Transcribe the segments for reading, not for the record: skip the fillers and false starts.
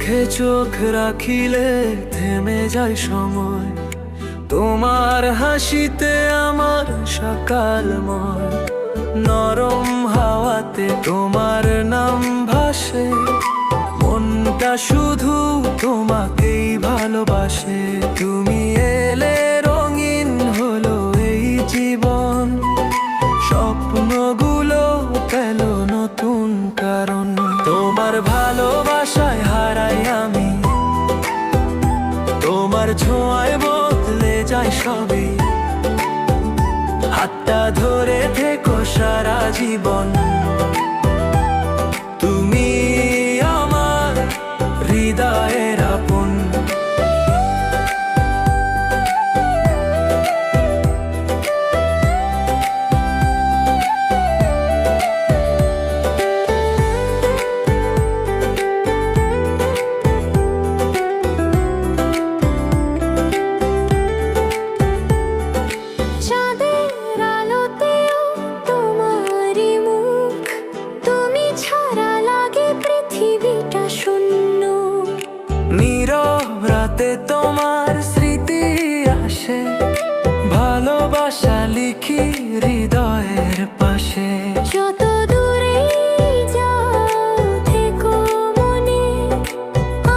চোখে চোখ রাখিলে থেমে যায় সময়, তোমার হাসিতে আমার সকালময়। নরম হাওয়াতে তোমার নাম ভাসে, মনটা শুধু তোমাকেই ভালোবাসে। তুমি এলে রঙিন হলো এই জীবন, স্বপ্নগুলো পেল নতুন কারণ। তোমার ভালোবাসায় হারাই আমি, তোমার ছোঁয়ায় বদলে যায় সবই। হাতটা ধরে থেকো সারা জীবন, তুমি আমার হৃদয়ের আপন। নীরব রাতে তোমার স্মৃতি আসে, ভালোবাসা লিখি হৃদয়ের পাশে। যত দূরে যাও থেকো মনে,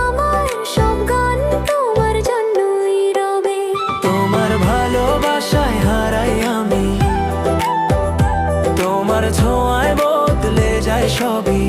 আমার সব গান তোমার জন্যই রবে। তোমার ভালোবাসায় হারাই আমি, তোমার ছোঁয়ায় বদলে যায় সবই।